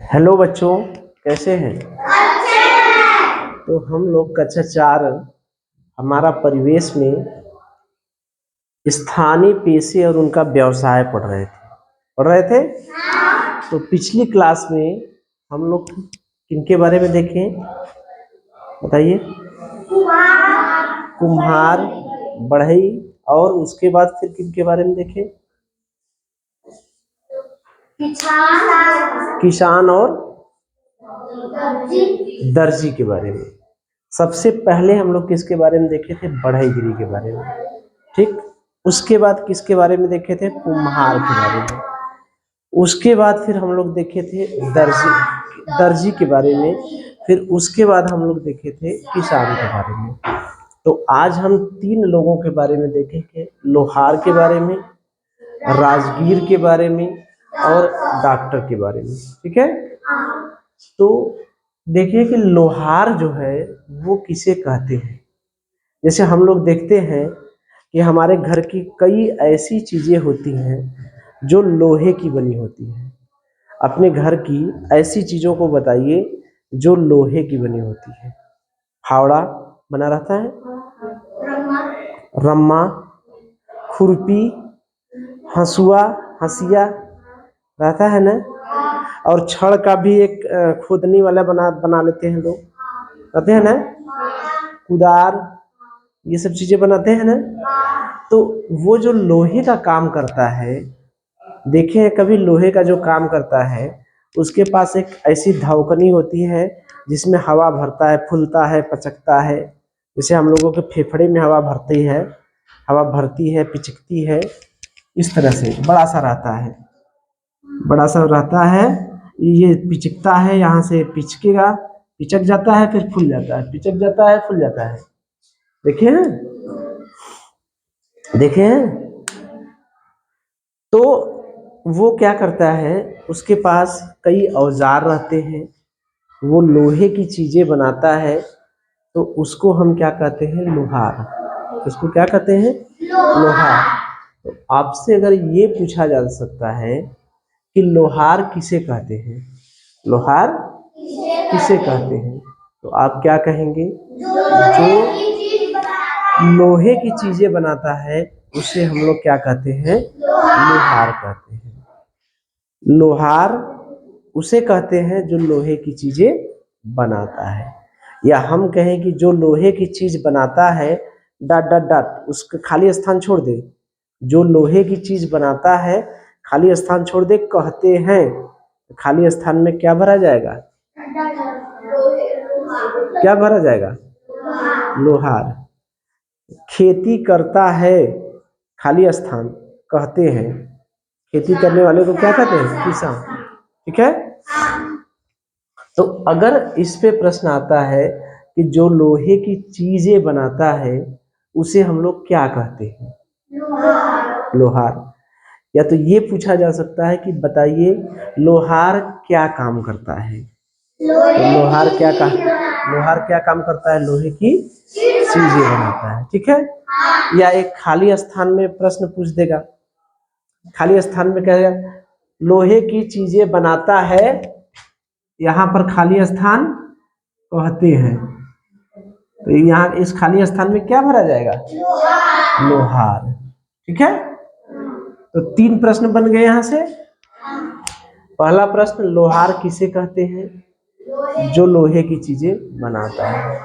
Hello बच्चों, कैसे हैं? तो हम लोग कक्षा 4 हमारा परिवेश में स्थानीय पेशे और उनका व्यवसाय पढ़ रहे थे। तो पिछली क्लास में हम लोग किनके बारे में देखें, बताइए? कुम्हार, बढ़ई, और उसके बाद फिर किनके बारे में देखें? किसान और दर्जी के बारे में। सबसे पहले हम लोग किसके बारे में देखे थे? बढ़ईगिरी के बारे में, ठीक। उसके बाद किसके बारे में देखे थे? कुम्हार के बारे में। उसके बाद फिर हम लोग देखे थे दर्जी के बारे में। फिर उसके बाद हम लोग देखे थे किसान के बारे में। तो आज हम 3 लोगों के बारे में देखेंगे, लोहार के बारे में, राजगीर के बारे में और डॉक्टर के बारे में, ठीक है। तो देखिए कि लोहार जो है वो किसे कहते हैं। जैसे हम लोग देखते हैं कि हमारे घर की कई ऐसी चीजें होती हैं जो लोहे की बनी होती हैं। अपने घर की ऐसी चीजों को बताइए जो लोहे की बनी होती है। फावड़ा बना रहता है, रम्मा, खुरपी, हंसुआ, हंसिया रहता है ना। और छड़ का भी एक खोदनी वाला बना लेते हैं लोग, कहते हैं ना। कुदार, ये सब चीजें बनाते हैं ना। तो वो जो लोहे का काम करता है, देखे हैं कभी? लोहे का जो काम करता है उसके पास एक ऐसी धौकनी होती है जिसमें हवा भरता है, फूलता है, पचकता है। जैसे हम लोगों के फेफड़े में हवा भरती है, हवा भरती है, पिचकती है, इस तरह से बड़ा सा रहता है, बड़ा सा रहता है। ये पिचकता है, यहाँ से पिचकेगा, पिचक जाता है, फिर फूल जाता है, पिचक जाता है, फूल जाता है। देखे हैं? देखे हैं? तो वो क्या करता है, उसके पास कई औजार रहते हैं, वो लोहे की चीजें बनाता है। तो उसको हम क्या कहते हैं? लोहार। उसको क्या कहते हैं? लोहार। तो आपसे अगर ये पूछा जा सकता है कि लोहार किसे कहते हैं, लोहार किसे कहते हैं, तो आप क्या कहेंगे? जो लोहे की चीजें बनाता है उसे हम लोग क्या कहते हैं? लोहार कहते हैं। लोहार उसे कहते हैं जो लोहे की चीजें बनाता है। या हम कहें कि जो लोहे की चीज बनाता है, डॉट डॉट डॉट, उसका खाली स्थान छोड़ दे। जो लोहे की चीज बनाता है, खाली स्थान छोड़ दे, कहते हैं। खाली स्थान में क्या भरा जाएगा? क्या भरा जाएगा? लोहार। खेती करता है, खाली स्थान, कहते हैं। खेती करने वाले को क्या कहते हैं? किसान, ठीक है। तो अगर इस पे प्रश्न आता है कि जो लोहे की चीजें बनाता है उसे हम लोग क्या कहते हैं? लोहार। या तो ये पूछा जा सकता है कि बताइए लोहार क्या काम करता है। तो लोहार क्या काम करता है? लोहे की चीजें बनाता है, ठीक है। या एक खाली स्थान में प्रश्न पूछ देगा, खाली स्थान में कहेगा लोहे की चीजें बनाता है, यहाँ पर खाली स्थान कहते हैं। तो यहाँ इस खाली स्थान में क्या भरा जाएगा? लोहार, ठीक है। तो 3 प्रश्न बन गए यहाँ से। पहला प्रश्न, लोहार किसे कहते हैं? जो लोहे की चीजें बनाता है।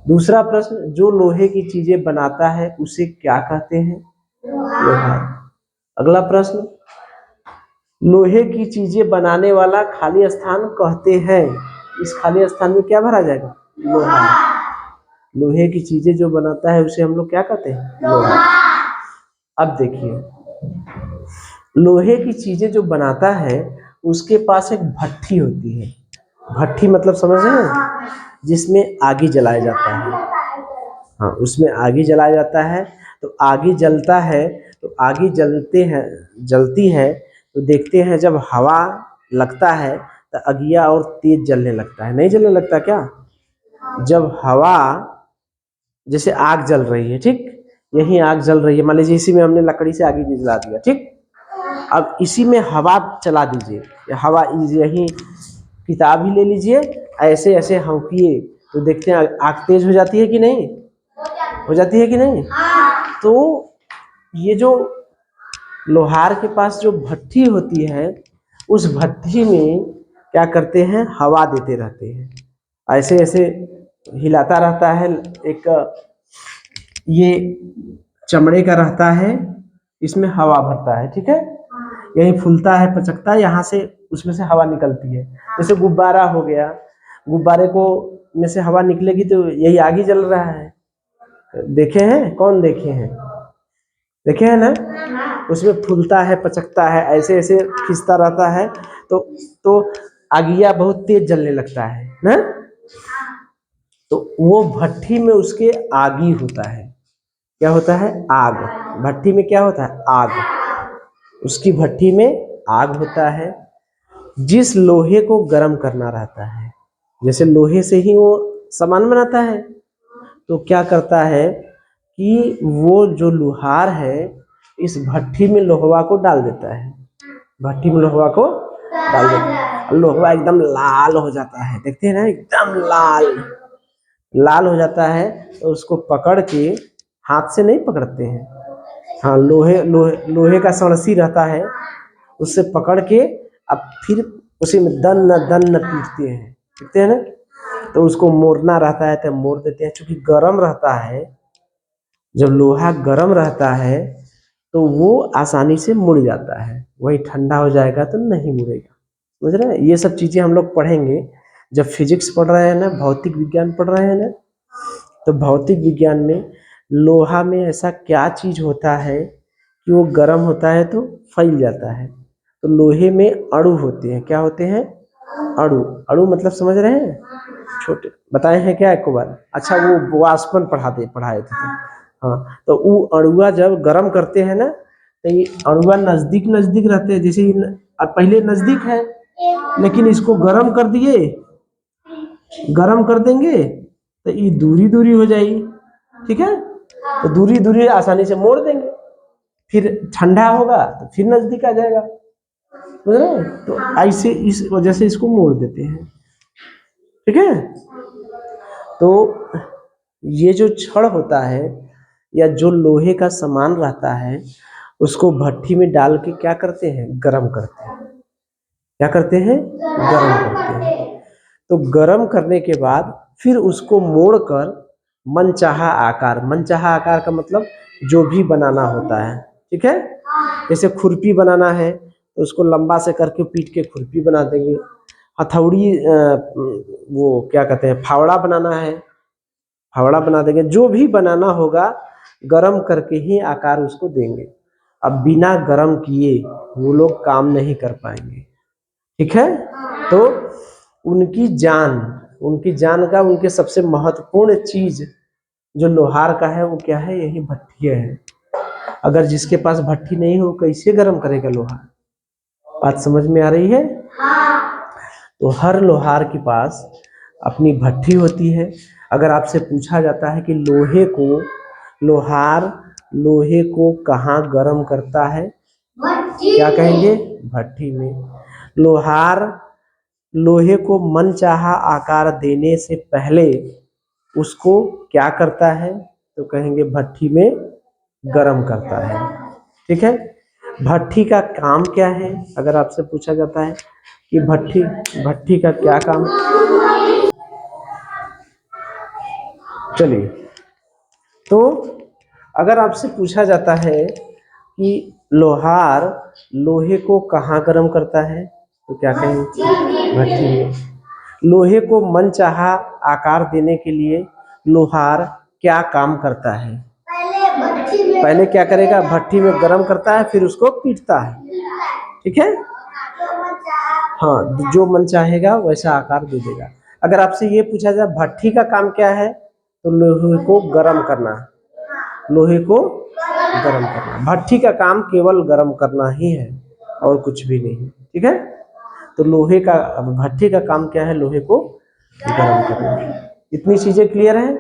दूसरा प्रश्न, जो लोहे की चीजें बनाता है उसे क्या कहते हैं? लोहार। अगला प्रश्न, लोहे की चीजें बनाने वाला खाली स्थान कहते हैं, इस खाली स्थान में क्या भरा जाएगा? लोहार। लोहे की चीजें जो बनाता है उसे हम लोग क्या कहते हैं? लोहार। अब देखिए, लोहे की चीजें जो बनाता है उसके पास एक भट्ठी होती है। भट्ठी मतलब समझ रहे हैं? जिसमें आगी जलाया जाता है। हाँ, उसमें आगी जलाया जाता है। तो आगी जलता है, तो आगी जलती है, तो देखते हैं जब हवा लगता है तो अगिया और तेज जलने लगता है। नहीं जलने लगता क्या? जब हवा, जैसे आग जल रही है, ठीक, यही आग जल रही है, मान लीजिए इसी में हमने लकड़ी से आग जला दिया, ठीक। अब इसी में हवा चला दीजिए, हवा यही किताब ही ले लीजिए, ऐसे ऐसे हौंकिए तो देखते हैं आग तेज हो जाती है कि नहीं, हो जाती है कि नहीं। तो ये जो लोहार के पास जो भट्ठी होती है, उस भट्ठी में क्या करते हैं, हवा देते रहते हैं, ऐसे ऐसे हिलाता रहता है। एक ये चमड़े का रहता है, इसमें हवा भरता है, ठीक है, यही फूलता है पचकता है, यहाँ से उसमें से हवा निकलती है। जैसे गुब्बारा हो गया, गुब्बारे को में से हवा निकलेगी तो यही आग ही जल रहा है। देखे हैं, कौन देखे हैं, देखे हैं ना, उसमें फूलता है पचकता है, ऐसे ऐसे खिंचता रहता है, तो आगिया बहुत तेज जलने लगता है ना। तो वो भट्ठी में उसके आगी होता है, क्या होता है, आग। भट्ठी में क्या होता है, आग, उसकी भट्ठी में आग होता है। जिस लोहे को गर्म करना रहता है, जैसे लोहे से ही वो सामान बनाता है, तो क्या करता है कि वो जो लोहार है इस भट्ठी में लोहवा को डाल देता है, भट्ठी में लोहवा को डाल देता है, लोहवा एकदम लाल हो जाता है, देखते हैं ना, एकदम लाल लाल हो जाता है। तो उसको पकड़ के, हाथ से नहीं पकड़ते हैं, हाँ, लोहे का सणसी रहता है, उससे पकड़ के अब फिर उसी में दन पीटते हैं ना। तो उसको मोड़ना रहता है तो मोड़ देते हैं, क्योंकि गर्म रहता है। जब लोहा गर्म रहता है तो वो आसानी से मुड़ जाता है, वही ठंडा हो जाएगा तो नहीं मुड़ेगा। समझ रहे हैं, ये सब चीजें हम लोग पढ़ेंगे जब फिजिक्स पढ़ रहे हैं ना, भौतिक विज्ञान पढ़ रहे हैं ना। तो भौतिक विज्ञान में लोहा में ऐसा क्या चीज होता है कि वो गर्म होता है तो फैल जाता है। तो लोहे में अणु होते हैं, क्या होते हैं, अणु। अणु मतलब समझ रहे हैं, छोटे बताए हैं क्या एक बार, अच्छा वो वाष्पन पढ़ाए थे तो। हाँ, तो वो अणुआ जब गर्म करते हैं ना, तो ये अणुआ नजदीक नजदीक रहते हैं, जैसे अब पहले नजदीक है, लेकिन इसको गर्म कर दिए, गर्म कर देंगे तो ये दूरी दूरी हो जाएगी, ठीक है, तो दूरी दूरी आसानी से मोड़ देंगे, फिर ठंडा होगा तो फिर नजदीक आ जाएगा, समझ रहे हैं। तो ऐसे इस वजह से इसको मोड़ देते हैं, ठीक है। तो ये जो छड़ होता है या जो लोहे का सामान रहता है, उसको भट्ठी में डाल के क्या करते हैं, गरम करते हैं, क्या करते हैं, गरम करते हैं। तो गरम करने के बाद फिर उसको मोड़कर मनचाहा आकार, मनचाहा आकार का मतलब जो भी बनाना होता है, ठीक है। जैसे खुरपी बनाना है तो उसको लंबा से करके पीट के खुरपी बना देंगे। हथौड़ी वो क्या कहते हैं, फावड़ा बनाना है, फावड़ा बना देंगे। जो भी बनाना होगा गरम करके ही आकार उसको देंगे। अब बिना गरम किए वो लोग काम नहीं कर पाएंगे, ठीक है। तो उनकी जान का, उनके सबसे महत्वपूर्ण चीज जो लोहार का है वो क्या है, यही भट्ठी है। अगर जिसके पास भट्ठी नहीं हो कैसे गरम करेगा लोहा, बात समझ में आ रही है। तो हर लोहार के पास अपनी भट्ठी होती है। अगर आपसे पूछा जाता है कि लोहार लोहे को कहाँ गरम करता है, क्या कहेंगे, भट्ठी में। लोहार लोहे को मनचाहा आकार देने से पहले उसको क्या करता है, तो कहेंगे भट्ठी में गरम करता है, ठीक है। भट्ठी का काम क्या है, अगर आपसे पूछा जाता है कि भट्ठी का क्या काम, चलिए, तो अगर आपसे पूछा जाता है कि लोहार लोहे को कहाँ गरम करता है, तो क्या कहेंगे, भट्ठी में। लोहे को मनचाहा आकार देने के लिए लोहार क्या काम करता है, पहले क्या करेगा, भट्ठी में गरम करता है, फिर उसको पीटता है, ठीक है। हाँ, जो मन चाहेगा वैसा आकार दे देगा। अगर आपसे ये पूछा जाए भट्ठी का काम क्या है, तो लोहे को गरम करना, लोहे को गरम करना। भट्ठी का काम केवल गरम करना ही है और कुछ भी नहीं, ठीक है। तो भट्ठी का काम क्या है, लोहे को गरम करना। इतनी चीजें क्लियर है।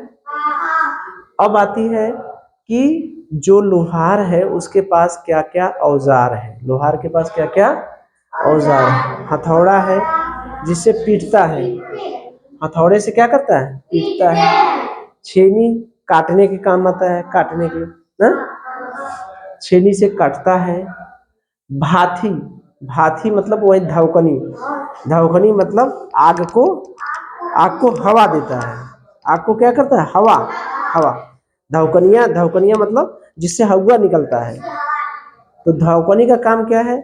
अब आती है कि जो लोहार है उसके पास क्या क्या औजार है, लोहार के पास क्या क्या औजार है। हथौड़ा है जिससे पीटता है, हथौड़े से क्या करता है, पीटता है। छेनी काटने के काम आता है, काटने के ना, छेनी से काटता है। भाथी, भाथी मतलब वही धवकनी, धवकनी मतलब आग को हवा देता है, आग को क्या करता है, हवा, हवा। धवकनिया, धवकनिया मतलब जिससे हवा निकलता है। तो धवकनी का काम क्या है,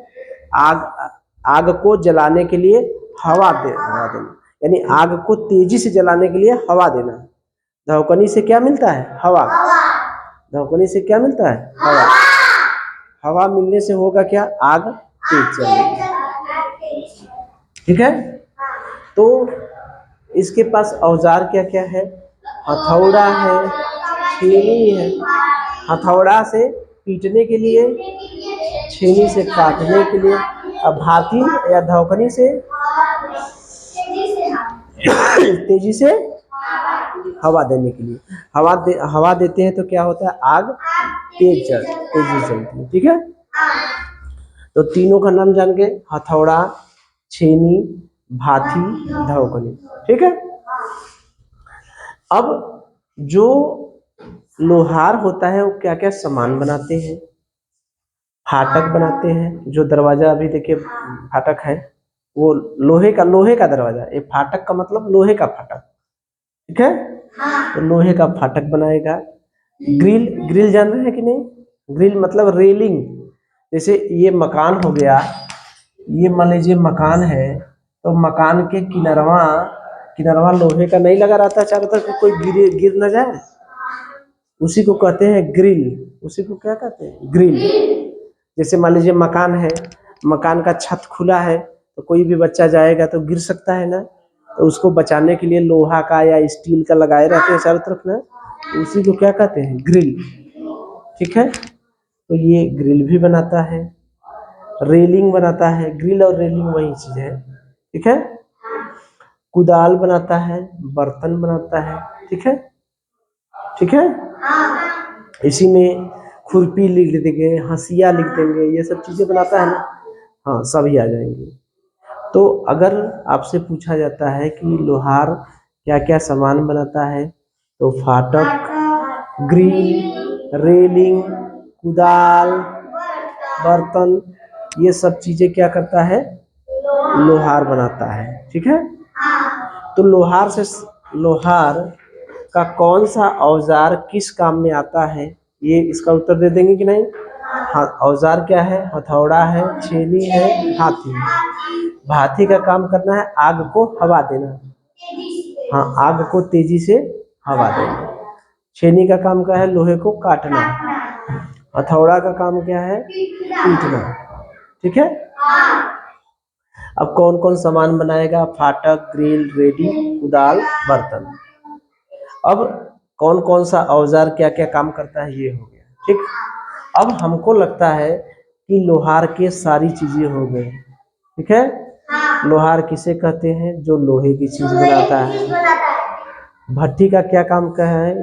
आग को जलाने के लिए हवा देना, यानी आग को तेजी से जलाने के लिए हवा देना। धवकनी से क्या मिलता है, हवा। धवकनी से क्या मिलता है, हवा। हवा मिलने से होगा क्या, आग तेज चलेगी। ठीक है। तो इसके पास औजार क्या क्या है, हथौड़ा है, छेनी है, हथौड़ा से पीटने के लिए, छेनी से काटने के लिए, अब भाती या धवकनी से तेजी से हवा देने के लिए। हवा देते हैं तो क्या होता है, आग तेजी चलती है। ठीक है। तो तीनों का नाम जान गए, हथौड़ा, छेनी, भाती, धवकनी। ठीक है। अब जो लोहार होता है वो क्या क्या सामान बनाते हैं, फाटक बनाते हैं। जो दरवाजा अभी देखिए फाटक है, वो लोहे का दरवाजा, ये फाटक का मतलब लोहे का फाटक। ठीक है। तो लोहे का फाटक बनाएगा। ग्रिल जान रहे हैं कि नहीं, ग्रिल मतलब रेलिंग। जैसे ये मकान हो गया, ये मान लीजिए मकान है, तो मकान के किनारवा लोहे का नहीं लगा रहता चारों तरफ, कोई गिर न जाए, उसी को कहते हैं ग्रिल। उसी को क्या कहते हैं, ग्रिल। जैसे मान लीजिए मकान है, मकान का छत खुला है, तो कोई भी बच्चा जाएगा तो गिर सकता है ना, तो उसको बचाने के लिए लोहा का या स्टील का लगाए रहते हैं चारों तरफ ना, उसी को क्या कहते हैं, ग्रिल। ठीक है। तो ये ग्रिल भी बनाता है, रेलिंग बनाता है। ग्रिल और रेलिंग वही चीज है। ठीक है। कुदाल बनाता है, बर्तन बनाता है। ठीक है। ठीक है। इसी में खुरपी लिख देंगे, हंसिया लिख देंगे, ये सब चीजें बनाता है ना, हाँ सभी आ जाएंगे। तो अगर आपसे पूछा जाता है कि लोहार क्या क्या सामान बनाता है, तो फाटक, ग्रिल, रेलिंग, कुदाल, बर्तन, ये सब चीजें क्या करता है, लोहार बनाता है। ठीक है। तो लोहार का कौन सा औजार किस काम में आता है, ये इसका उत्तर दे देंगे कि नहीं। हाँ, औजार क्या है, हथौड़ा है, छेनी है, भाती है। भाती का काम करना है आग को हवा देना, हाँ आग को तेजी से हवा देना। छेनी का काम क्या है, लोहे को काटना। हथौड़ा का काम क्या है, पीटना। ठीक है। अब कौन कौन सामान बनाएगा, फाटक, ग्रिल, रेडी, कुदाल, बर्तन। अब कौन कौन सा औजार क्या क्या काम करता है, ये हो गया। ठीक। अब हमको लगता है कि लोहार के सारी चीजें हो गई। ठीक है। लोहार किसे कहते हैं, जो लोहे की चीज बनाता है। भट्टी का क्या काम का है,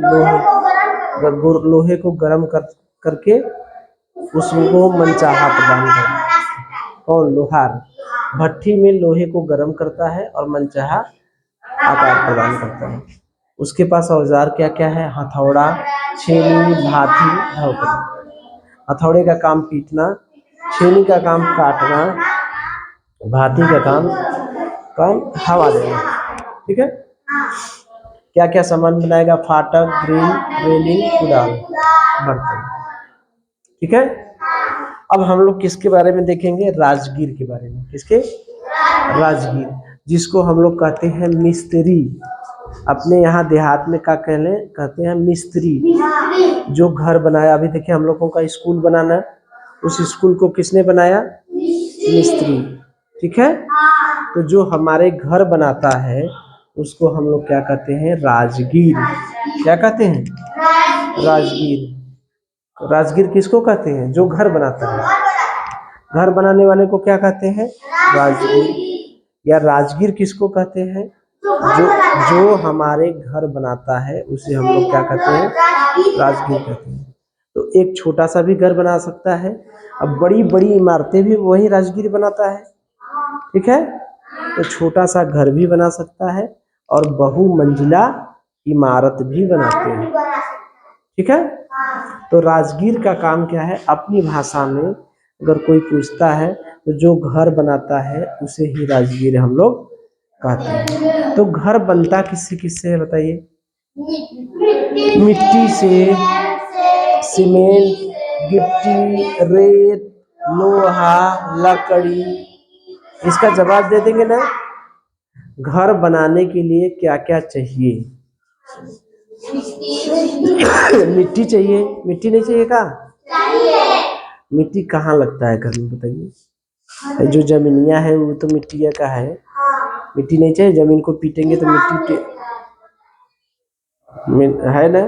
लोहे को गर्म करके उसको मनचाहा प्रदान करता है। और लोहार भट्टी में लोहे को गर्म करता है और मनचाहा आकार प्रदान करता है। उसके पास औजार क्या क्या है, हथौड़ा, छेनी, भाती, धवकनी। हथौड़े का काम पीटना, छेनी का काम काटना, भाती का काम हवा देना। ठीक है। क्या क्या सामान बनाएगा, फाटक, ग्रिल, रेलिंग, कुदाल, बर्तन। ठीक है। अब हम लोग किसके बारे में देखेंगे, राजगीर के बारे में। किसके, राजगीर, जिसको हम लोग कहते हैं मिस्त्री। अपने यहाँ देहात में क्या कहते हैं, मिस्त्री। जो घर बनाया, अभी देखिए हम लोगों का स्कूल बनाना, उस स्कूल को किसने बनाया, मिस्त्री। ठीक है। तो जो हमारे घर बनाता है उसको हम लोग क्या कहते हैं, राजगीर। क्या कहते हैं, राजगीर। राजगीर किसको कहते हैं, जो घर बनाता है। घर बनाने वाले को क्या कहते हैं, राजगीर। या राजगीर किसको कहते हैं, जो हमारे घर बनाता है उसे हम लोग क्या कहते हैं, राजगीर कहते हैं। तो एक छोटा सा भी घर बना सकता है, अब बड़ी बड़ी इमारतें भी वही राजगीर बनाता है। ठीक है। तो छोटा सा घर भी बना सकता है और बहुमंजिला इमारत भी बनाते हैं, ठीक है। तो राजगीर का काम क्या है, अपनी भाषा में अगर कोई पूछता है तो जो घर बनाता है उसे ही राजगीर हम लोग कहते हैं। तो घर बनता किससे किससे है बताइए? मिट्टी से, सीमेंट, गिट्टी, रेत, लोहा, लकड़ी। इसका जवाब दे देंगे ना? घर बनाने के लिए क्या क्या चाहिए? मिट्टी चाहिए। मिट्टी नहीं चाहिए का? मिट्टी कहाँ लगता है घर में बताइए? जो जमीनिया है वो तो मिट्टी का है। मिट्टी नहीं चाहिए, जमीन को पीटेंगे तो मिट्टी है ना।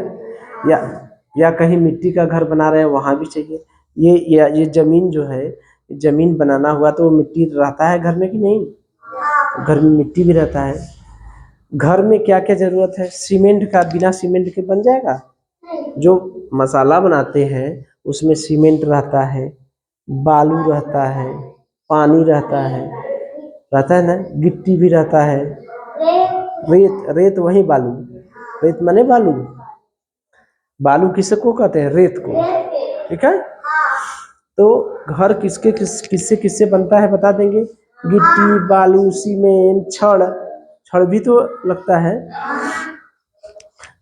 या कहीं मिट्टी का घर बना रहे हैं वहां भी चाहिए। ये जमीन जो है, जमीन बनाना हुआ तो मिट्टी रहता है घर में कि नहीं? घर में मिट्टी भी रहता है। घर में क्या क्या जरूरत है? सीमेंट का, बिना सीमेंट के बन जाएगा? जो मसाला बनाते हैं उसमें सीमेंट रहता है, बालू रहता है, पानी रहता है ना, गिट्टी भी रहता है, रेत, रेत वही बालू, रेत माने बालू, बालू किसको कहते हैं? रेत को, ठीक है। तो घर किससे किससे बनता है बता देंगे? गिट्टी, बालू, सीमेंट, छड़ भी तो लगता है।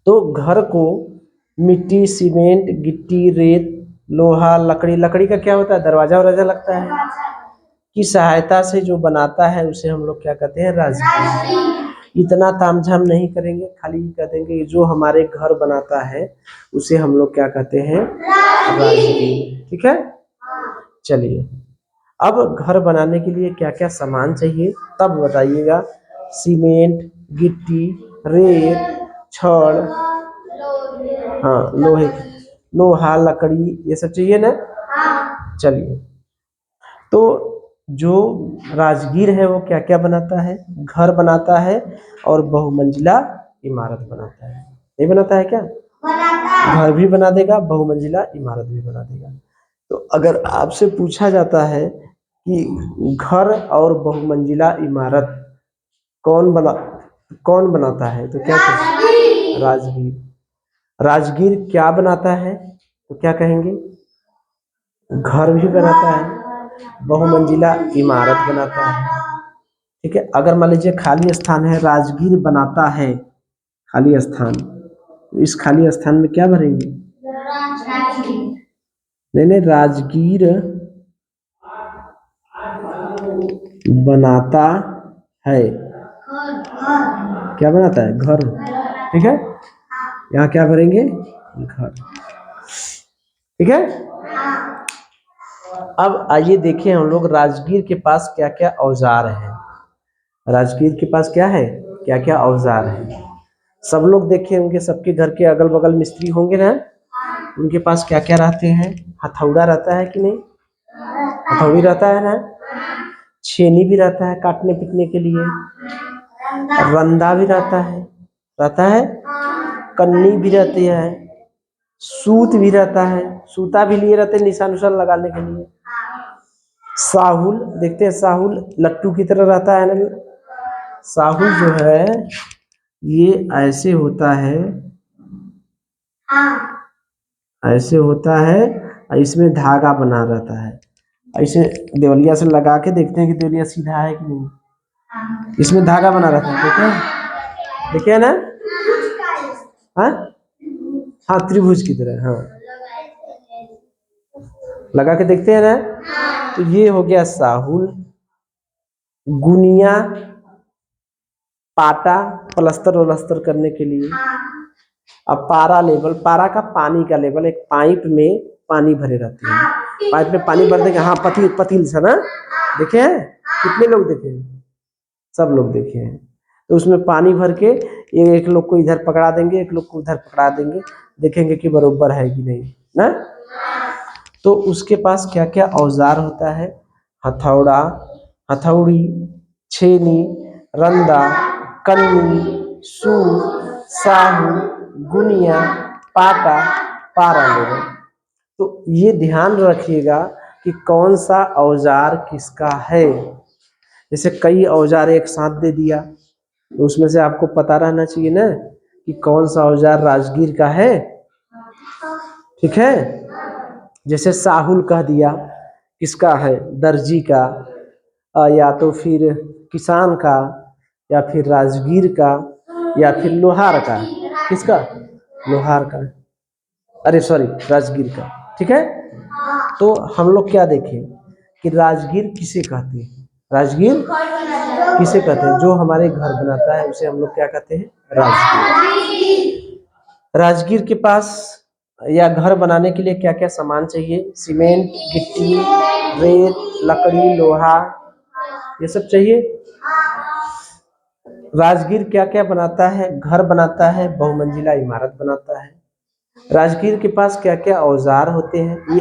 तो घर को मिट्टी, सीमेंट, गिट्टी, रेत, लोहा, लकड़ी, लकड़ी का क्या होता है? दरवाजा वरवाजा लगता है, की सहायता से जो बनाता है उसे हम लोग क्या कहते हैं? राजगीर। इतना तामझाम नहीं करेंगे, खाली कह देंगे जो हमारे घर बनाता है उसे हम लोग क्या कहते हैं? राजगीर, ठीक है। चलिए, अब घर बनाने के लिए क्या क्या सामान चाहिए तब बताइएगा। सीमेंट, गिट्टी, रेत, छड़, हाँ लोहा, लकड़ी, ये सब चाहिए ना। चलिए, तो जो राजगीर है वो क्या क्या बनाता है? घर बनाता है और बहुमंजिला इमारत बनाता है। नहीं बनाता है क्या? घर भी बना देगा, बहुमंजिला इमारत भी बना देगा। तो अगर आपसे पूछा जाता है कि घर और बहुमंजिला इमारत कौन बनाता है तो क्या कहेंगे? राजगीर। राजगीर क्या बनाता है तो क्या कहेंगे? घर भी बनाता है, बहुमंजिला इमारत बनाता है, ठीक है। अगर मान लीजिए खाली स्थान है, राजगीर बनाता है खाली स्थान, तो इस खाली स्थान में क्या भरेंगे? नहीं, राजगीर बनाता है, क्या बनाता है? घर, ठीक है। यहाँ क्या भरेंगे? घर, ठीक है। अब आइए देखें हम लोग राजगीर के पास क्या क्या औजार है। राजगीर के पास क्या है, क्या क्या औजार है? सब लोग देखे होंगे, सबके घर के अगल बगल मिस्त्री होंगे ना, उनके पास क्या क्या रहते हैं? हथौड़ा रहता है कि नहीं? हथौड़ी रहता है ना, छेनी भी रहता है काटने पीटने के लिए, रंदा भी रहता है, कन्नी भी रहती है, सूत भी रहता है, सूता भी लिए रहते हैं निशान उशान लगाने के लिए। साहुल देखते हैं, साहुल लट्टू की तरह रहता है ना। साहुल जो है ये ऐसे होता है, ऐसे होता है, इसमें धागा बना रहता है। ऐसे देवलिया से लगा के देखते हैं कि देवलिया सीधा है कि नहीं। इसमें धागा बना रहता है, देखिए ना। हाँ हाँ, त्रिभुज की तरह, हाँ, लगा के देखते हैं ना। तो ये हो गया साहुल। गुनिया, पाटा प्लस्तर वलस्तर करने के लिए। अब पारा लेवल, पारा का पानी का लेवल, एक पाइप में पानी भरे रहते हैं, पाइप में पानी भर देंगे, हाँ पतील से ना, देखे हैं? कितने लोग देखे हैं? सब लोग देखे हैं। तो उसमें पानी भर के एक लोग को इधर पकड़ा देंगे, एक लोग को उधर पकड़ा देंगे, देखेंगे कि बरोबर है कि नहीं ना। तो उसके पास क्या क्या औजार होता है? हथौड़ा, हथौड़ी, छेनी, रंदा, कन्नी, सूत, साहू, गुनिया, पाटा, पारा लेवल। तो ये ध्यान रखिएगा कि कौन सा औजार किसका है। जैसे कई औजार एक साथ दे दिया तो उसमें से आपको पता रहना चाहिए ना कि कौन सा औजार राजगीर का है। ठीक है, जैसे साहुल कह दिया, किसका है? दर्जी का, या तो फिर किसान का, या फिर राजगीर का, या फिर लोहार का। किसका? लोहार का, अरे सॉरी, राजगीर का। ठीक है, तो हम लोग क्या देखें कि राजगीर किसे कहते हैं? राजगीर किसे कहते हैं? जो हमारे घर बनाता है उसे हम लोग क्या कहते हैं? राजगीर। राजगीर के पास या घर बनाने के लिए क्या क्या सामान चाहिए? सीमेंट, गिट्टी, रेत, लकड़ी, लोहा, ये सब चाहिए। राजगीर क्या क्या बनाता है? घर बनाता है, बहुमंजिला इमारत बनाता है। राजगीर के पास क्या क्या औजार होते हैं? ये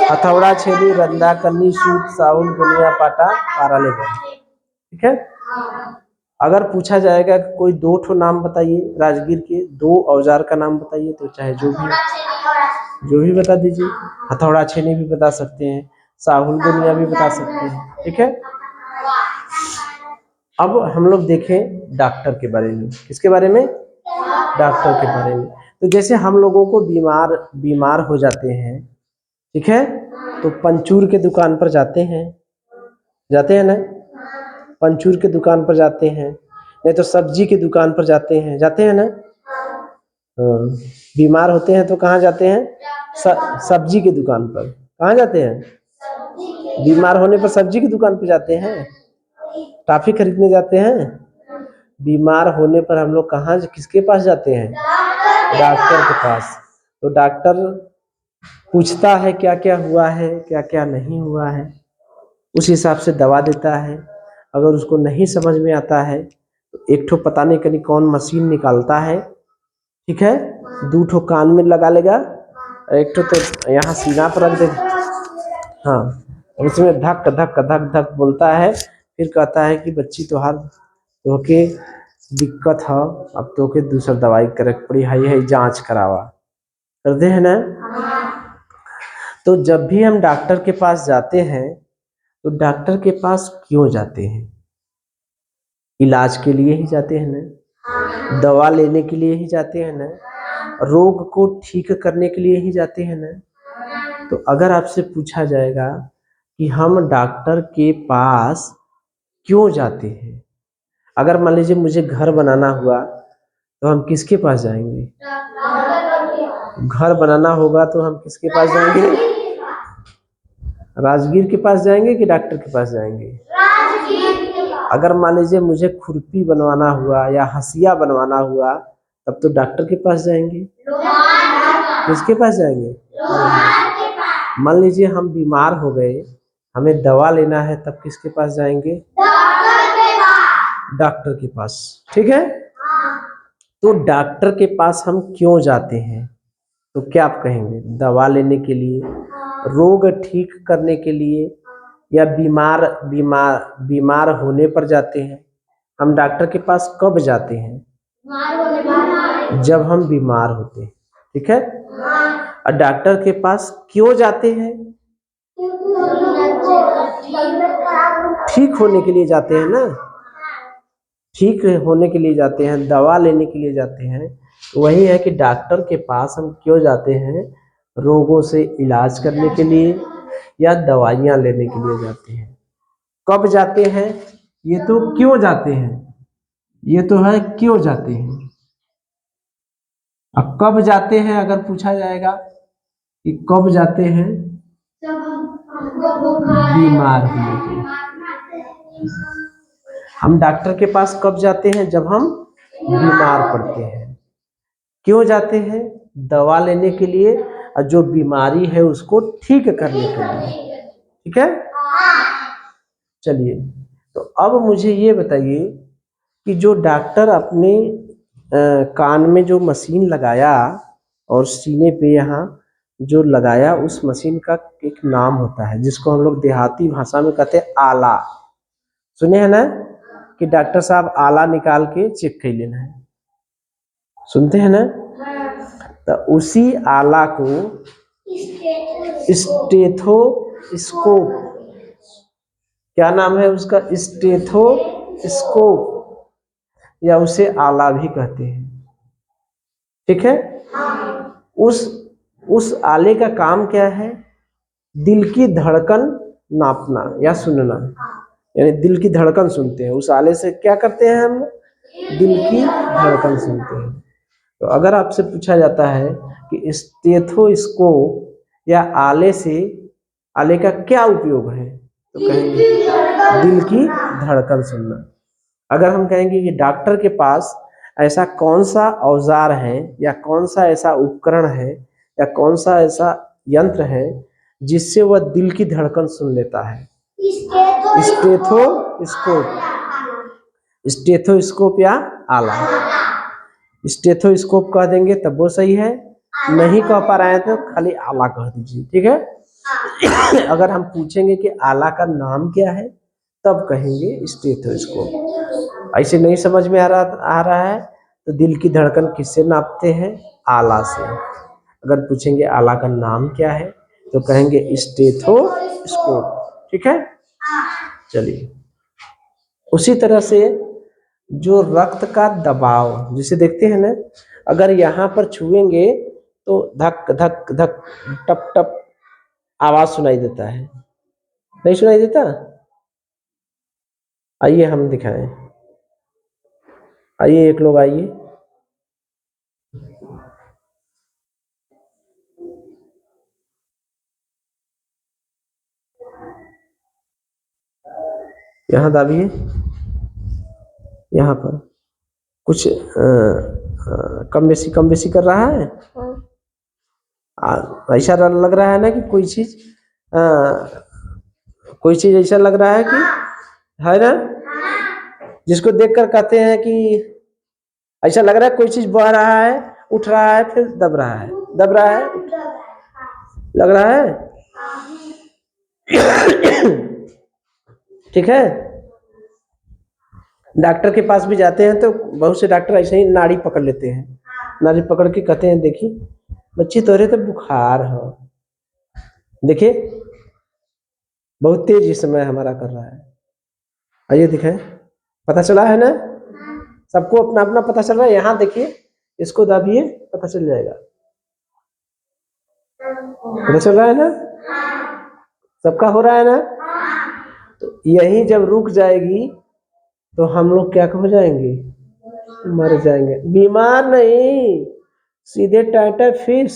हथौड़ा, छेदी, रंदा, कन्नी, सूत, साउल, गुनिया, पाटा, पारा लेबर। ठीक है, अगर पूछा जाएगा कोई दो ठो नाम बताइए, राजगीर के दो औजार का नाम बताइए, तो चाहे जो भी बता दीजिए। हथौड़ा छेनी भी बता सकते हैं, साहुल गुनिया भी बता सकते हैं। ठीक है, अब हम लोग देखें डॉक्टर के बारे में। किसके बारे में? डॉक्टर के बारे में। तो जैसे हम लोगों को बीमार हो जाते हैं, ठीक है, तो पंचूर के दुकान पर जाते हैं ना? पंचूर के दुकान पर जाते हैं, नहीं तो सब्जी की दुकान पर जाते हैं ना? हाँ, बीमार होते हैं तो कहाँ जाते हैं? सब्जी की दुकान पर। कहाँ जाते हैं? बीमार होने पर सब्जी की दुकान पर जाते हैं, टॉफी खरीदने जाते हैं। बीमार होने पर हम लोग कहाँ, किसके पास जाते हैं? डॉक्टर के पास। तो डॉक्टर पूछता है क्या क्या हुआ है, क्या क्या नहीं हुआ है, उस हिसाब से दवा देता है। अगर उसको नहीं समझ में आता है तो एक ठो पता नहीं कहीं कौन मशीन निकालता है, ठीक है, दो ठो कान में लगा लेगा, एक ठो तो यहाँ सीना पर रख देगा। हाँ, उसमें धक धक धक धक बोलता है, फिर कहता है कि बच्ची तोहके दिक्कत है, अब तोहके दूसरा दवाई करे पड़ी, है जांच करावा, कर दे है ना। तो जब भी हम डॉक्टर के पास जाते हैं तो डॉक्टर के पास क्यों जाते हैं? इलाज के लिए ही जाते हैं ना, दवा लेने के लिए ही जाते हैं ना, रोग को ठीक करने के लिए ही जाते हैं ना। तो अगर आपसे पूछा जाएगा कि हम डॉक्टर के पास क्यों जाते हैं, अगर मान लीजिए मुझे घर बनाना हुआ तो हम किसके पास जाएंगे? घर बनाना होगा तो हम किसके पास जाएंगे? राजगीर के पास जाएंगे कि डॉक्टर के पास जाएंगे? अगर मान लीजिए मुझे खुरपी बनवाना हुआ या हंसिया बनवाना हुआ तब तो डॉक्टर के पास जाएंगे। किसके पास जाएंगे? मान लीजिए हम बीमार हो गए, हमें दवा लेना है, तब किसके पास जाएंगे? डॉक्टर के पास। ठीक है, तो डॉक्टर के पास हम क्यों जाते हैं? तो क्या आप कहेंगे? दवा लेने के लिए, रोग ठीक करने के लिए, या बीमार होने पर जाते हैं? हम डॉक्टर के पास कब जाते हैं? जब हम बीमार होते हैं। ठीक है, और डॉक्टर के पास क्यों जाते हैं? ठीक होने के लिए जाते हैं ना, ठीक होने के लिए जाते हैं, दवा लेने के लिए जाते हैं। वही है कि डॉक्टर के पास हम क्यों जाते हैं? रोगों से इलाज करने के लिए या दवाइयाँ लेने के लिए जाते हैं। कब जाते हैं? ये तो क्यों जाते हैं, ये तो है क्यों जाते हैं। अब कब जाते हैं अगर पूछा जाएगा कि कब जाते हैं? बीमार होने के लिए। हम डॉक्टर के पास कब जाते हैं? जब हम बीमार पड़ते हैं। क्यों जाते हैं? दवा लेने के लिए, और जो बीमारी है उसको ठीक करने के लिए। ठीक है, चलिए, तो अब मुझे ये बताइए कि जो डॉक्टर अपने कान में जो मशीन लगाया और सीने पे यहाँ जो लगाया, उस मशीन का एक नाम होता है जिसको हम लोग देहाती भाषा में कहते हैं आला। सुने हैं ना कि डॉक्टर साहब आला निकाल के चेक कर लेना है, सुनते हैं ना? तो उसी आला को स्टेथोस्कोप क्या नाम है उसका? स्टेथोस्कोप, या उसे आला भी कहते हैं। ठीक है। उस उस आले का काम क्या है? दिल की धड़कन नापना या सुनना, यानी दिल की धड़कन सुनते हैं। उस आले से क्या करते हैं हम? दिल की धड़कन सुनते हैं। तो अगर आपसे पूछा जाता है कि स्टेथोस्कोप या आले से, आले का क्या उपयोग है, तो कहेंगे दिल की धड़कन सुनना। अगर हम कहेंगे कि डॉक्टर के पास ऐसा कौन सा औजार है या कौन सा ऐसा उपकरण है या कौन सा ऐसा यंत्र है जिससे वह दिल की धड़कन सुन लेता है? स्टेथोस्कोप, स्टेथोस्कोप या आला। स्टेथोस्कोप कह देंगे तब वो सही है, नहीं कह पा रहे हैं तो खाली आला कह दीजिए। ठीक है। अगर हम पूछेंगे कि आला का नाम क्या है तब कहेंगे स्टेथोस्कोप। ऐसे नहीं समझ में आ रहा है तो दिल की धड़कन किससे नापते हैं? आला से। अगर पूछेंगे आला का नाम क्या है तो कहेंगे स्टेथोस्कोप। ठीक है। चलिए, उसी तरह से जो रक्त का दबाव जिसे देखते हैं ना, अगर यहाँ पर छुएंगे तो धक धक धक टप टप आवाज सुनाई देता है, नहीं सुनाई देता? आइए हम दिखाएं, आइए एक लोग आइए। यहाँ दाबिए, यहाँ पर कुछ कम बेसी कर रहा है। ऐसा लग रहा है ना कि कोई चीज ऐसा लग रहा है कि है ना, जिसको देखकर कहते हैं कि ऐसा लग रहा है कोई चीज बह रहा है, उठ रहा है, फिर दब रहा है, दब रहा है, लग रहा है। ठीक है। डॉक्टर के पास भी जाते हैं तो बहुत से डॉक्टर ऐसे ही नाड़ी पकड़ लेते हैं, नाड़ी पकड़ के कहते हैं देखिए बच्ची तोरे तो बुखार हो, देखिए बहुत तेज इस समय हमारा कर रहा है। आइए दिखाएं, पता चला है ना? सबको अपना अपना पता चल रहा है। यहाँ देखिए, इसको दाबिए, पता चल जाएगा। पता चल रहा है ना? सबका हो रहा है ना? तो यही जब रुक जाएगी तो हम लोग क्या हो जाएंगे? मर जाएंगे। बीमार नहीं, सीधे टाइटाफिश,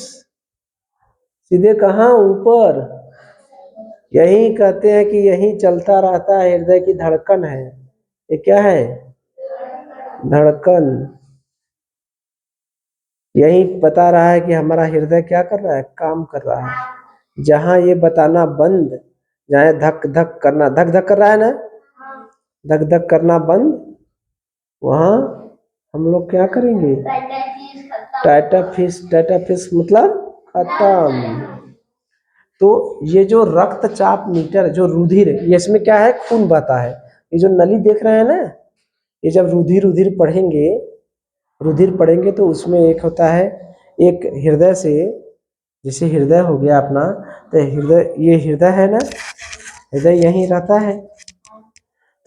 सीधे कहाँ? ऊपर। यही कहते हैं कि यही चलता रहता है, हृदय की धड़कन है। ये क्या है? धड़कन। यही बता रहा है कि हमारा हृदय क्या कर रहा है? काम कर रहा है। जहां ये बताना बंद, जहां धक धक करना, धक धक कर रहा है ना, धक धक करना बंद, वहां हम लोग क्या करेंगे? टाइटाफिश। टाइटाफिश मतलब खत्म। तो ये जो रक्तचाप मीटर, जो रुधिर, ये इसमें क्या है? खून बहता है। ये जो नली देख रहे हैं ना, ये जब रुधिर पढ़ेंगे तो उसमें एक होता है, एक हृदय से, जैसे हृदय हो गया अपना, तो हृदय, ये हृदय है ना, हृदय यहीं रहता है।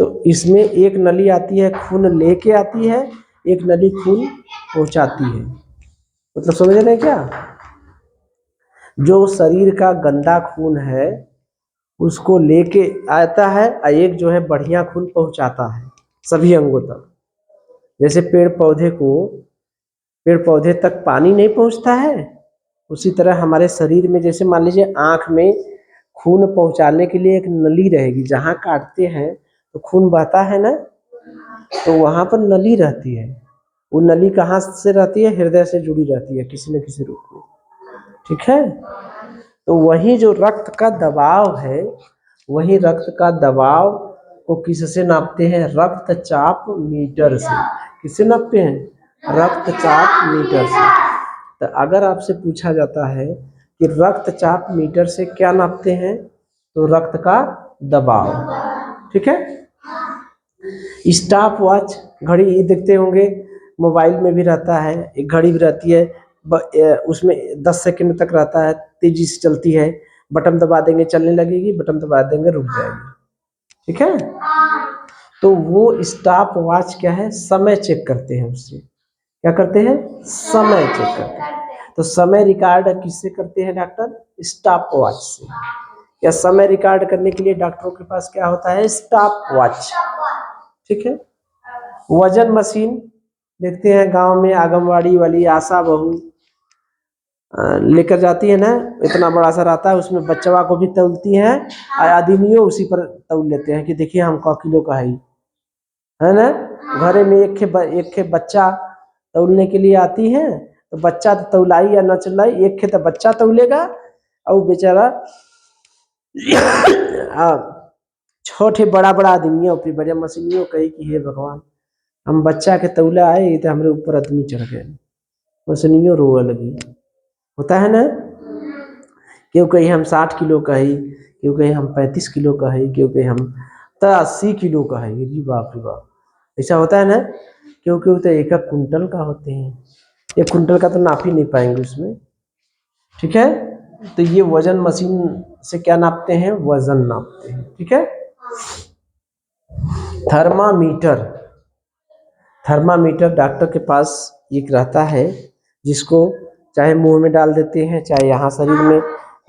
तो इसमें एक नली आती है खून लेके आती है, एक नली खून पहुंचाती है। मतलब समझ रहे हैं क्या? जो शरीर का गंदा खून है उसको लेके आता है, और एक जो है बढ़िया खून पहुंचाता है सभी अंगों तक। जैसे पेड़ पौधे तक पानी नहीं पहुंचता है, उसी तरह हमारे शरीर में, जैसे मान लीजिए आंख में खून पहुंचाने के लिए एक नली रहेगी, जहां काटते हैं तो खून बहता है ना, तो वहां पर नली रहती है। वो नली कहाँ से रहती है? हृदय से जुड़ी रहती है किसी न किसी रूप में। ठीक है। तो वही जो रक्त का दबाव है, वही रक्त का दबाव को किससे नापते हैं? रक्तचाप मीटर से। किससे नापते हैं? रक्तचाप मीटर से। तो अगर आपसे पूछा जाता है कि रक्तचाप मीटर से क्या नापते हैं, तो रक्त का दबाव। ठीक है। स्टॉप वॉच, घड़ी देखते होंगे, मोबाइल में भी रहता है, एक घड़ी भी रहती है, उसमें 10 सेकंड तक रहता है, तेजी से चलती है। बटन दबा देंगे चलने लगेगी, बटन दबा देंगे रुक जाएगी। ठीक है। तो वो स्टॉप वॉच क्या है, समय चेक करते हैं उससे। क्या करते हैं, समय चेक करते हैं। तो समय रिकॉर्ड किससे करते हैं डॉक्टर, स्टॉप वॉच से। या समय रिकॉर्ड करने के लिए डॉक्टरों के पास क्या होता है, स्टॉप वॉच। ठीक है। वजन मशीन देखते हैं गांव में आंगनवाड़ी वाली आशा बहू लेकर जाती है ना, इतना बड़ा सा रहता है, उसमें बच्चवा को भी तौलती हैं और आदमियों उसी पर तौल लेते हैं कि देखिए हम क किलो का है ना। घरे में एक खे बच्चा तौलने के लिए आती है, तो बच्चा तो तौलाई या न चलाई, एक खे तो बच्चा तौलेगा और बेचारा छोटे बड़ा बड़ा आदमियों फिर बड़े मशीनियों कही कि हे भगवान, हम बच्चा के तौला आए तो हमारे ऊपर आदमी चढ़ गए, मशीनियों रोने लगी। होता है ना, क्यों कहीं हम 60 किलो का ही, क्यों कहीं हम 35 किलो का है, क्यों कहीं हम 80 किलो का है। जी बाप रे बाप, ऐसा होता है ना। क्योंकि वो तो 1 कुंटल का होते हैं, 1 कुंटल का तो नाप ही नहीं पाएंगे उसमें। ठीक है। तो ये वजन मशीन से क्या नापते हैं, वजन नापते हैं। ठीक है। थर्मामीटर, थर्मामीटर डॉक्टर के पास एक रहता है, जिसको चाहे मुंह में डाल देते हैं, चाहे यहाँ शरीर में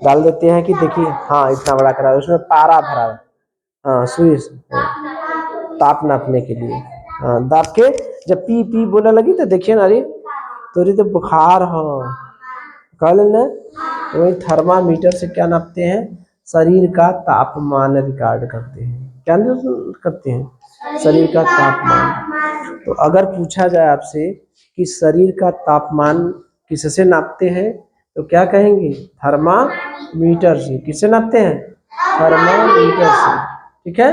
डाल देते हैं कि देखिए हाँ इतना बड़ा करा, उसमें पारा भरा है। हाँ सुई, ताप नापने के लिए। हाँ दाप के जब पी पी बोलने लगी तो देखिए ना, अरे तोरी तो बुखार हो कह लेना। वही थर्मामीटर से क्या नापते हैं, शरीर का तापमान रिकॉर्ड करते हैं। क्या करते हैं, शरीर का तापमान। तो अगर पूछा जाए आपसे कि शरीर का तापमान किससे नापते हैं, तो क्या कहेंगे, थर्मामीटर से। किससे नापते हैं, थर्मामीटर से। ठीक है।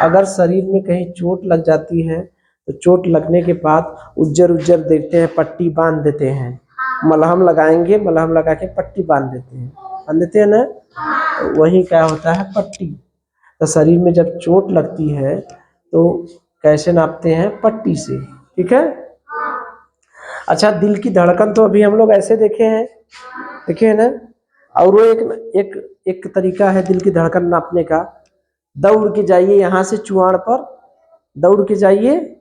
अगर शरीर में कहीं चोट लग जाती है तो चोट लगने के बाद उज्जर उज्जर देखते हैं, पट्टी बांध देते हैं, मलहम लगाएंगे, मलहम लगा के पट्टी बांध देते हैं ना। वही क्या होता है, पट्टी। तो शरीर में जब चोट लगती है तो कैसे नापते हैं, पट्टी से। ठीक है। अच्छा, दिल की धड़कन तो अभी हम लोग ऐसे देखे हैं, देखे हैं ना। और वो एक एक तरीका है दिल की धड़कन नापने का। दौड़ के जाइए यहाँ से चुआड़ पर, दौड़ के जाइए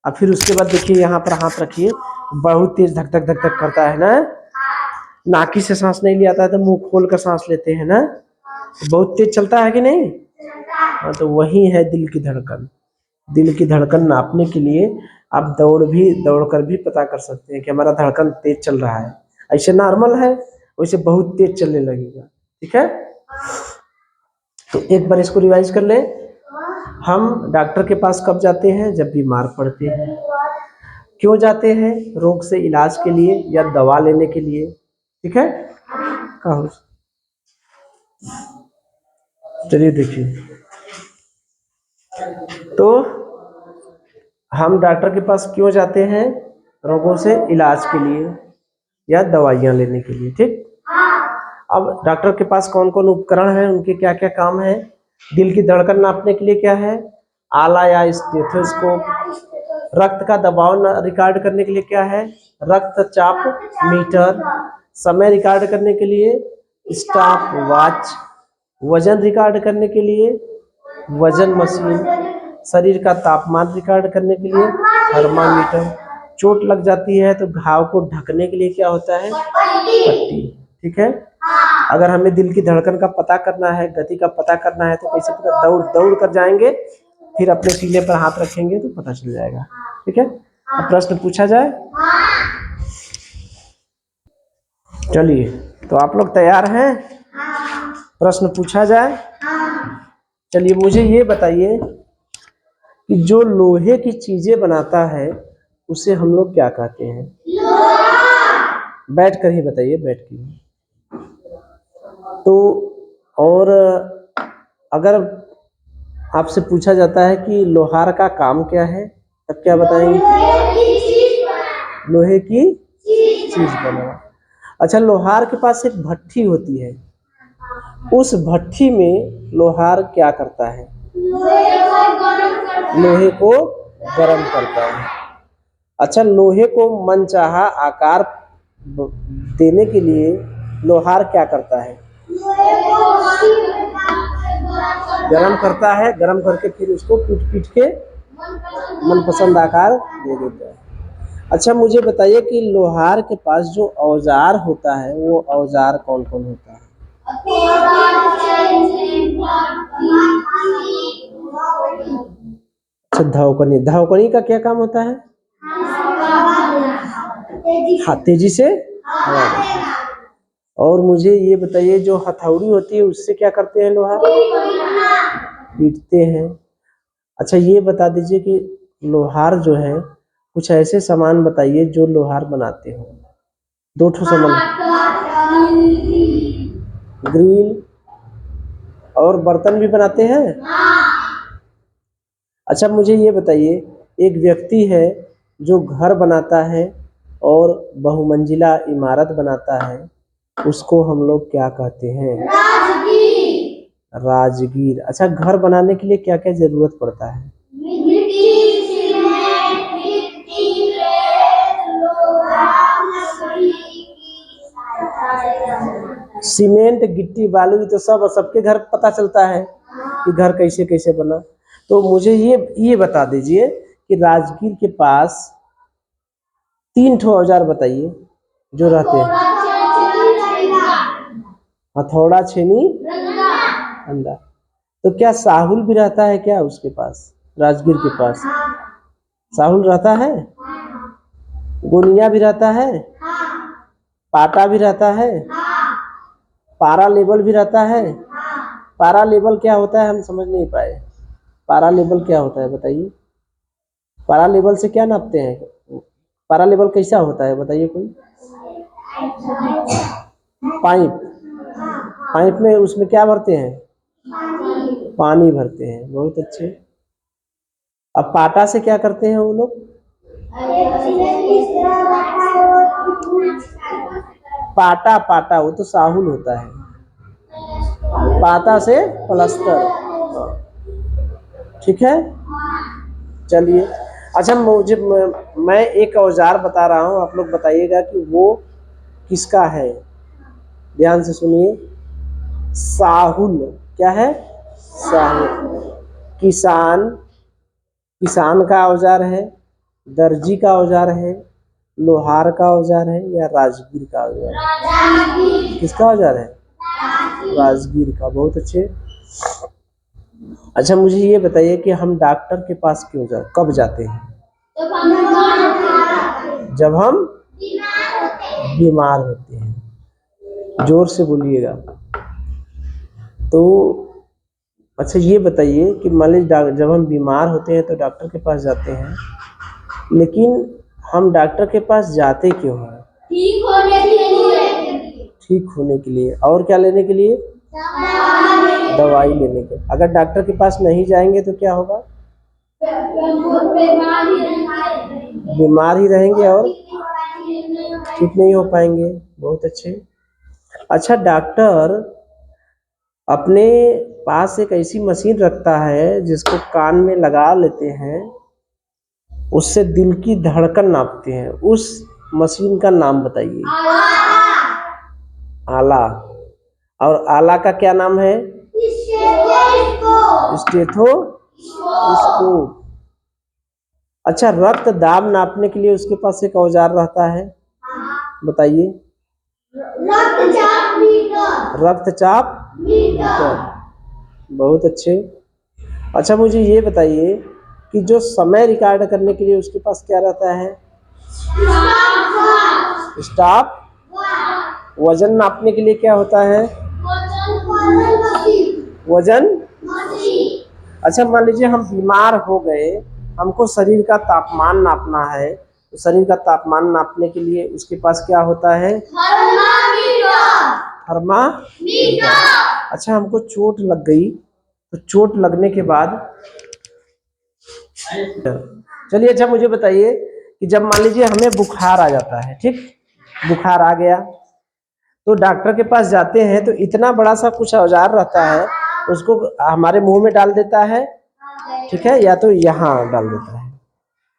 और फिर उसके बाद देखिए यहाँ पर हाथ रखिए, बहुत तेज धक धक धक धक करता है ना। नाकी से सांस नहीं लिया था तो मुंह खोल कर सांस लेते हैं ना, बहुत तेज चलता है कि नहीं। हाँ, तो वही है दिल की धड़कन। दिल की धड़कन नापने के लिए आप दौड़ कर भी पता कर सकते हैं कि हमारा धड़कन तेज चल रहा है। ऐसे नॉर्मल है, वैसे बहुत तेज चलने लगेगा। ठीक है। तो एक बार इसको रिवाइज कर ले। हम डॉक्टर के पास कब जाते हैं, जब बीमार पड़ते हैं। क्यों जाते हैं, रोग से इलाज के लिए या दवा लेने के लिए। ठीक है। कहो, चलिए देखिए, तो हम डॉक्टर के पास क्यों जाते हैं, रोगों से इलाज के लिए या दवाइयाँ लेने के लिए। ठीक। अब डॉक्टर के पास कौन कौन उपकरण है, उनके क्या क्या काम है। दिल की धड़कन नापने के लिए क्या है, आला या स्टेथोस्कोप। रक्त का दबाव रिकॉर्ड करने के लिए क्या है, रक्तचाप मीटर। समय रिकॉर्ड करने के लिए स्टॉप वॉच। वजन रिकॉर्ड करने के लिए वजन मशीन। शरीर का तापमान रिकॉर्ड करने के लिए थर्मामीटर। चोट लग जाती है तो घाव को ढकने के लिए क्या होता है, पट्टी। ठीक है। अगर हमें दिल की धड़कन का पता करना है, गति का पता करना है, तो कैसे पता, दौड़ दौड़ कर जाएंगे, फिर अपने सीने पर हाथ रखेंगे तो पता चल जाएगा। ठीक है। अब प्रश्न पूछा जाए, चलिए तो आप लोग तैयार हैं, प्रश्न पूछा जाए। चलिए मुझे ये बताइए कि जो लोहे की चीजें बनाता है उसे हम लोग क्या कहते हैं। बैठ कर ही बताइए, बैठ के। तो और अगर आपसे पूछा जाता है कि लोहार का काम क्या है, तब क्या बताएंगे, लोहे की चीज बनाना। अच्छा, लोहार के पास एक भट्ठी होती है, उस भट्ठी में लोहार क्या करता है, लोहे को गर्म करता है। अच्छा, लोहे को मनचाहा आकार देने के लिए लोहार क्या करता है, गरम करता है, गरम करके फिर उसको पीट पीट के मनपसंद आकार दे देता है। अच्छा मुझे बताइए कि लोहार के पास जो औजार होता है वो औजार कौन कौन होता है? अच्छा धावकनी, धावकनी का क्या काम होता है? हाँ तेजी से हवा देना। और मुझे ये बताइए जो हथौड़ी होती है उससे क्या करते हैं लोहार? पीटते हैं। अच्छा ये बता दीजिए कि लोहार जो है कुछ ऐसे सामान बताइए जो लोहार बनाते हो। दो ठो सामान। ग्रिल और बर्तन भी बनाते हैं। अच्छा मुझे ये बताइए एक व्यक्ति है जो घर बनाता है और बहुमंजिला इमारत बनाता है, उसको हम लोग क्या कहते हैं? राजगीर। अच्छा घर बनाने के लिए क्या क्या जरूरत पड़ता है? सीमेंट गिट्टी बालू तो सब सबके घर पता चलता है कि घर कैसे कैसे बना। तो मुझे ये बता दीजिए कि राजगीर के पास 3 ठो औजार बताइए जो रहते हैं। हथौड़ा, छेनी, अंडा। तो क्या साहुल भी रहता है क्या उसके पास? राजगीर के पास साहुल रहता है, गोनिया भी रहता है, पाटा भी रहता है, पारा लेवल भी रहता है। पारा लेवल क्या होता है हम समझ नहीं पाए। पारा लेवल क्या होता है बताइए? पारा लेवल से क्या नापते हैं? पारा लेवल कैसा होता है बताइए कोई? पाइप। पाइप में उसमें क्या भरते हैं? पानी भरते हैं। बहुत अच्छे। अब पाटा से क्या करते हैं वो लोग? पाटा पाटा वो तो साहुल होता है। पाटा से प्लास्टर। ठीक है चलिए। अच्छा मुझे मैं एक औजार बता रहा हूँ, आप लोग बताइएगा कि वो किसका है। ध्यान से सुनिए। साहुल। क्या है? साहुल। किसान, किसान का औजार है, दर्जी का औजार है, लोहार का औजार है या राजगीर का औजार है? किसका औजार है? राजगीर का। बहुत अच्छे। अच्छा मुझे ये बताइए कि हम डॉक्टर के पास कब जाते हैं? जब हम बीमार होते हैं। जोर से बोलिएगा। तो अच्छा ये बताइए कि मान लीजिए जब हम बीमार होते हैं तो डॉक्टर के पास जाते हैं, लेकिन हम डॉक्टर के पास जाते क्यों हैं? ठीक होने के लिए। ठीक होने के लिए। और क्या लेने के लिए? दवाई लेने के। अगर डॉक्टर के पास नहीं जाएंगे तो क्या होगा? बीमार ही रहेंगे और ठीक नहीं हो पाएंगे। बहुत अच्छे। अच्छा डॉक्टर अपने पास एक ऐसी मशीन रखता है जिसको कान में लगा लेते हैं, उससे दिल की धड़कन नापते हैं। उस मशीन का नाम बताइए। आला। और आला का क्या नाम है? स्टेथोस्कोप। अच्छा रक्त दाब नापने के लिए उसके पास एक औजार रहता है, बताइए। रक्तचाप मीटर। बहुत अच्छे। अच्छा मुझे ये बताइए कि जो समय रिकॉर्ड करने के लिए उसके पास क्या रहता है? स्टॉप। वजन नापने के लिए क्या होता है? वजन। अच्छा मान लीजिए हम बीमार हो गए, हमको शरीर का तापमान नापना है, तो शरीर का तापमान नापने के लिए उसके पास क्या होता है? थर्मामीटर। अच्छा हमको चोट लग गई, तो चोट लगने के बाद चलिए अच्छा मुझे बताइए कि जब मान लीजिए हमें बुखार आ जाता है, ठीक, बुखार आ गया तो डॉक्टर के पास जाते हैं तो इतना बड़ा सा कुछ औजार रहता है, उसको हमारे मुंह में डाल देता है, ठीक है, या तो यहाँ डाल देता है,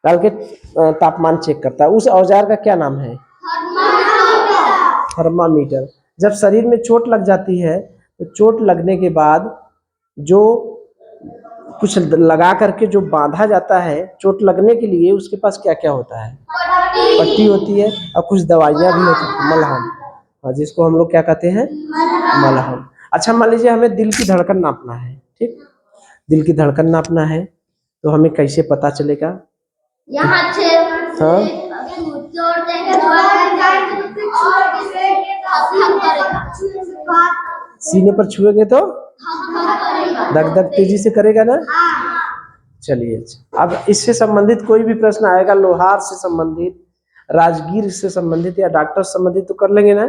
डाल के तापमान चेक करता है। उस औजार का क्या नाम है? थर्मामीटर। जब शरीर में चोट लग जाती है तो चोट लगने के बाद जो कुछ लगा करके जो बांधा जाता है चोट लगने के लिए, उसके पास क्या क्या होता है? पट्टी होती है और कुछ दवाइयाँ भी होती हैं, मलहम, और जिसको हम लोग क्या कहते हैं? मलहम। अच्छा, मान लीजिए हमें दिल की धड़कन नापना है, ठीक, दिल की धड़कन नापना है तो हमें कैसे पता चलेगा? हाँ, सीने पर छुएंगे तो धक धक तेजी से करेगा ना? चलिए, अब इससे संबंधित कोई भी प्रश्न आएगा, लोहार से संबंधित, राजगीर से संबंधित या डॉक्टर से संबंधित, तो कर लेंगे ना?